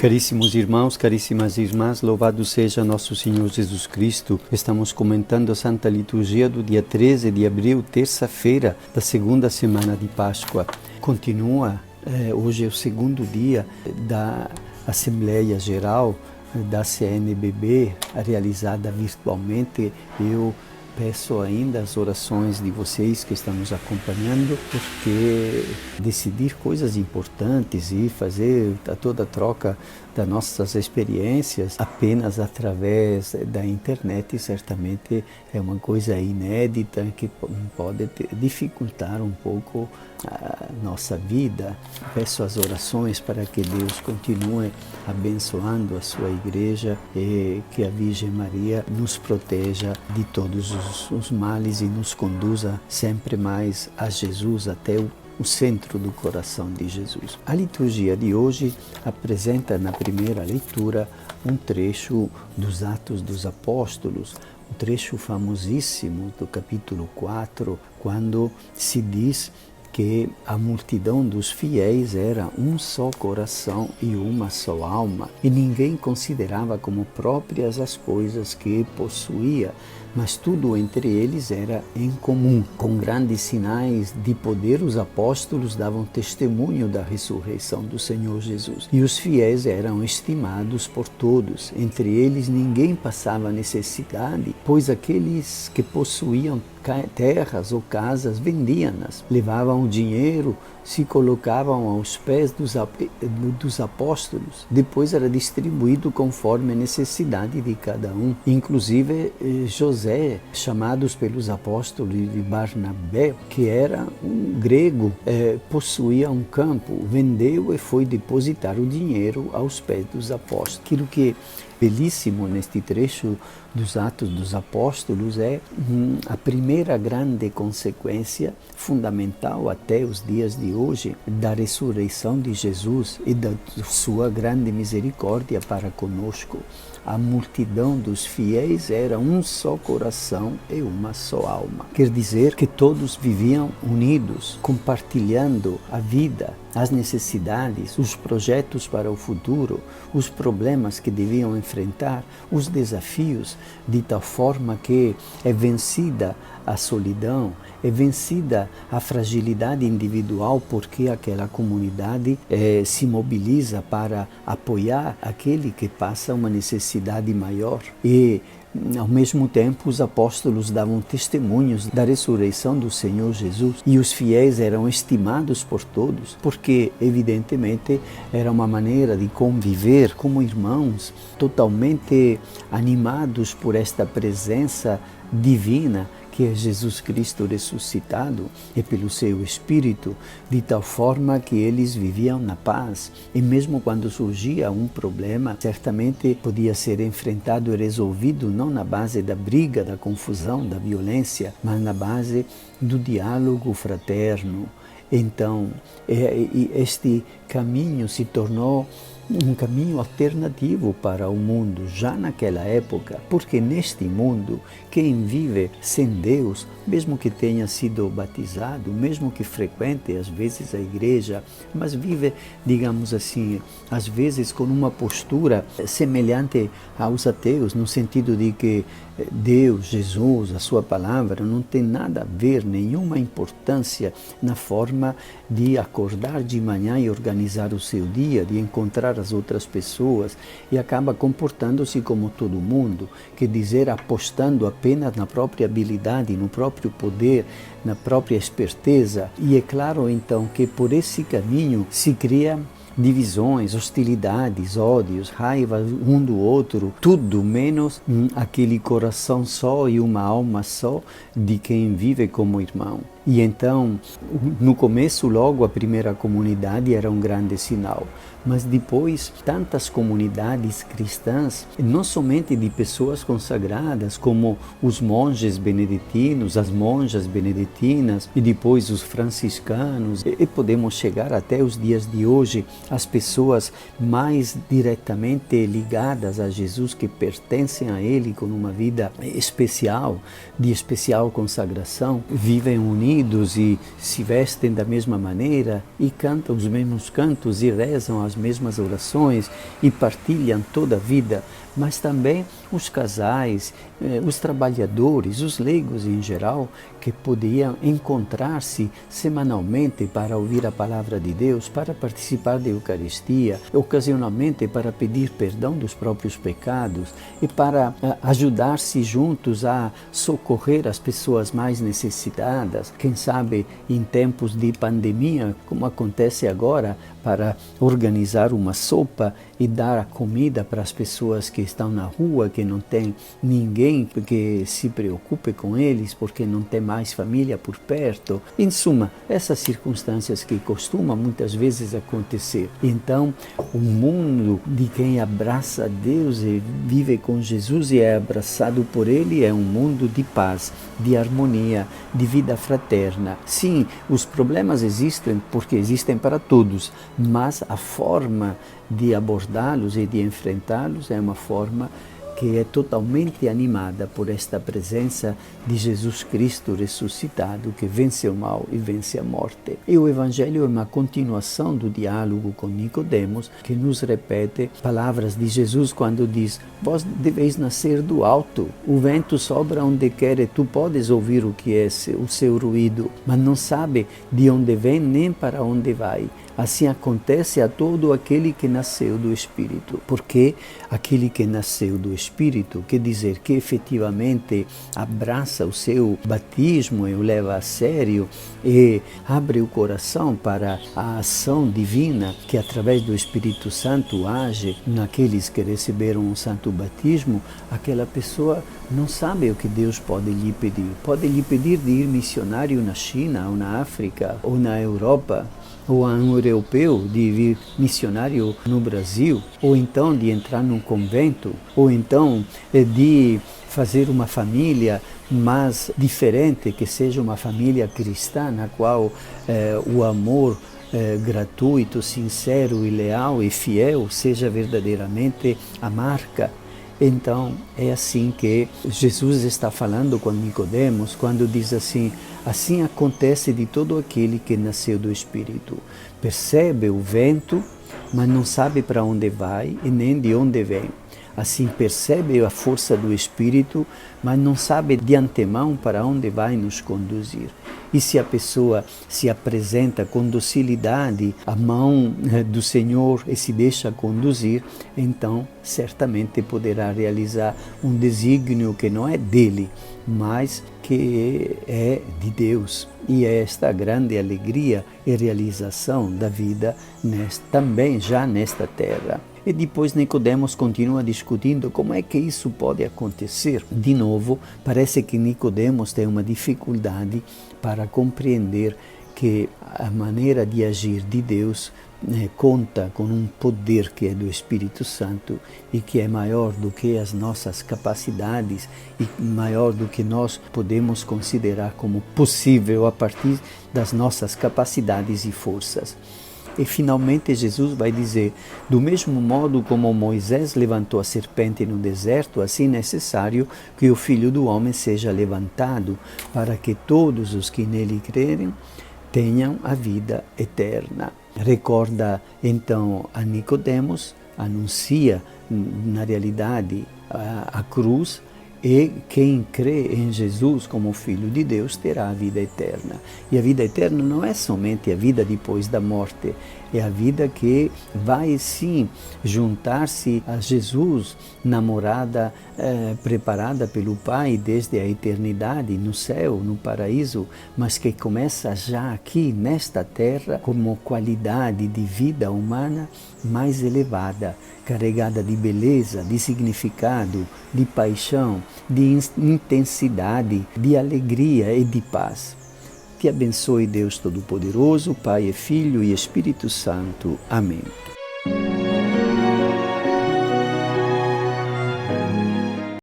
Caríssimos irmãos, caríssimas irmãs, louvado seja nosso Senhor Jesus Cristo. Estamos comentando a Santa Liturgia do dia 13 de abril, terça-feira da segunda semana de Páscoa. Continua, hoje é o segundo dia da Assembleia Geral da CNBB, realizada virtualmente. Eu peço ainda as orações de vocês que estão nos acompanhando, porque decidir coisas importantes e fazer toda a troca das nossas experiências apenas através da internet certamente é uma coisa inédita que pode dificultar um pouco a nossa vida. Peço as orações para que Deus continue abençoando a sua igreja e que a Virgem Maria nos proteja de todos os males e nos conduza sempre mais a Jesus, até o centro do coração de Jesus. A liturgia de hoje apresenta na primeira leitura um trecho dos Atos dos Apóstolos, um trecho famosíssimo do capítulo 4, quando se diz que a multidão dos fiéis era um só coração e uma só alma, e ninguém considerava como próprias as coisas que possuía, mas tudo entre eles era em comum. Com grandes sinais de poder, os apóstolos davam testemunho da ressurreição do Senhor Jesus, e os fiéis eram estimados por todos. Entre eles ninguém passava necessidade, pois aqueles que possuíam terras ou casas vendiam-nas, levavam o dinheiro, se colocavam aos pés dos apóstolos. Depois era distribuído conforme a necessidade de cada um. Inclusive José, chamados pelos apóstolos de Barnabé, que era um grego, possuía um campo, vendeu e foi depositar o dinheiro aos pés dos apóstolos. Aquilo que é belíssimo neste trecho dos Atos dos Apóstolos é a primeira grande consequência fundamental até os dias de hoje da ressurreição de Jesus e da sua grande misericórdia para conosco. A multidão dos fiéis era um só coração e uma só alma. Quer dizer que todos viviam unidos, compartilhando a vida, as necessidades, os projetos para o futuro, os problemas que deviam enfrentar, os desafios, de tal forma que é vencida a solidão, é vencida a fragilidade individual, porque aquela comunidade se mobiliza para apoiar aquele que passa uma necessidade maior. E ao mesmo tempo, os apóstolos davam testemunhos da ressurreição do Senhor Jesus, e os fiéis eram estimados por todos, porque, evidentemente, era uma maneira de conviver como irmãos, totalmente animados por esta presença divina, que é Jesus Cristo ressuscitado, e pelo seu Espírito, de tal forma que eles viviam na paz. E mesmo quando surgia um problema, certamente podia ser enfrentado e resolvido não na base da briga, da confusão, da violência, mas na base do diálogo fraterno. Então, este caminho se tornou um caminho alternativo para o mundo já naquela época, porque neste mundo quem vive sem Deus, mesmo que tenha sido batizado, mesmo que frequente às vezes a igreja, mas vive, digamos assim, às vezes com uma postura semelhante aos ateus, no sentido de que Deus, Jesus, a sua palavra não tem nada a ver, nenhuma importância na forma de acordar de manhã e organizar o seu dia, de encontrar as outras pessoas, e acaba comportando-se como todo mundo, quer dizer, apostando apenas na própria habilidade, no próprio poder, na própria esperteza. E é claro então que por esse caminho se cria divisões, hostilidades, ódios, raiva um do outro, tudo menos aquele coração só e uma alma só de quem vive como irmão. E então, no começo, logo a primeira comunidade era um grande sinal, mas depois tantas comunidades cristãs, não somente de pessoas consagradas, como os monges beneditinos, as monjas beneditinas, e depois os franciscanos, e podemos chegar até os dias de hoje, as pessoas mais diretamente ligadas a Jesus, que pertencem a Ele com uma vida especial, de especial consagração, vivem unidas unidos e se vestem da mesma maneira e cantam os mesmos cantos e rezam as mesmas orações e partilham toda a vida, mas também os casais, os trabalhadores, os leigos em geral, que podiam encontrar-se semanalmente para ouvir a palavra de Deus, para participar da Eucaristia, ocasionalmente para pedir perdão dos próprios pecados e para ajudar-se juntos a socorrer as pessoas mais necessitadas, quem sabe em tempos de pandemia, como acontece agora, para organizar uma sopa e dar comida para as pessoas que estão na rua, que não tem ninguém que se preocupe com eles, porque não tem mais família por perto. Em suma, essas circunstâncias que costumam muitas vezes acontecer. Então, o mundo de quem abraça Deus e vive com Jesus e é abraçado por Ele é um mundo de paz, de harmonia, de vida fraterna. Sim, os problemas existem porque existem para todos, mas a forma de abordá-los e de enfrentá-los é uma forma que é totalmente animada por esta presença de Jesus Cristo ressuscitado, que vence o mal e vence a morte. E o Evangelho é uma continuação do diálogo com Nicodemos, que nos repete palavras de Jesus quando diz: vós deveis nascer do alto, o vento sopra onde quer e tu podes ouvir o que é o seu ruído, mas não sabe de onde vem nem para onde vai. Assim acontece a todo aquele que nasceu do Espírito, porque aquele que nasceu do Espírito quer dizer que efetivamente abraça o seu batismo e o leva a sério e abre o coração para a ação divina que através do Espírito Santo age naqueles que receberam o santo batismo. Aquela pessoa não sabe o que Deus pode lhe pedir. Pode lhe pedir de ir missionário na China ou na África ou na Europa, ou a um europeu de vir missionário no Brasil, ou então de entrar num convento, ou então de fazer uma família, mas diferente, que seja uma família cristã, na qual o amor gratuito, sincero e leal e fiel seja verdadeiramente a marca. Então, é assim que Jesus está falando com Nicodemos, quando diz assim: assim acontece de todo aquele que nasceu do Espírito. Percebe o vento, mas não sabe para onde vai e nem de onde vem. Assim percebe a força do Espírito, mas não sabe de antemão para onde vai nos conduzir. E se a pessoa se apresenta com docilidade à mão do Senhor e se deixa conduzir, então certamente poderá realizar um desígnio que não é dele, mas que é de Deus. E é esta grande alegria e realização da vida também já nesta terra. E depois Nicodemos continua discutindo como é que isso pode acontecer. De novo, parece que Nicodemos tem uma dificuldade para compreender que a maneira de agir de Deus conta com um poder que é do Espírito Santo e que é maior do que as nossas capacidades e maior do que nós podemos considerar como possível a partir das nossas capacidades e forças. E finalmente Jesus vai dizer: do mesmo modo como Moisés levantou a serpente no deserto, assim é necessário que o Filho do Homem seja levantado, para que todos os que nele crerem tenham a vida eterna. Recorda então a Nicodemos, anuncia na realidade a cruz, e quem crê em Jesus como Filho de Deus terá a vida eterna. E a vida eterna não é somente a vida depois da morte, é a vida que vai sim juntar-se a Jesus na morada preparada pelo Pai desde a eternidade, no céu, no paraíso, mas que começa já aqui nesta terra como qualidade de vida humana mais elevada, carregada de beleza, de significado, de paixão, de intensidade, de alegria e de paz. Te abençoe Deus Todo-Poderoso, Pai e Filho e Espírito Santo. Amém.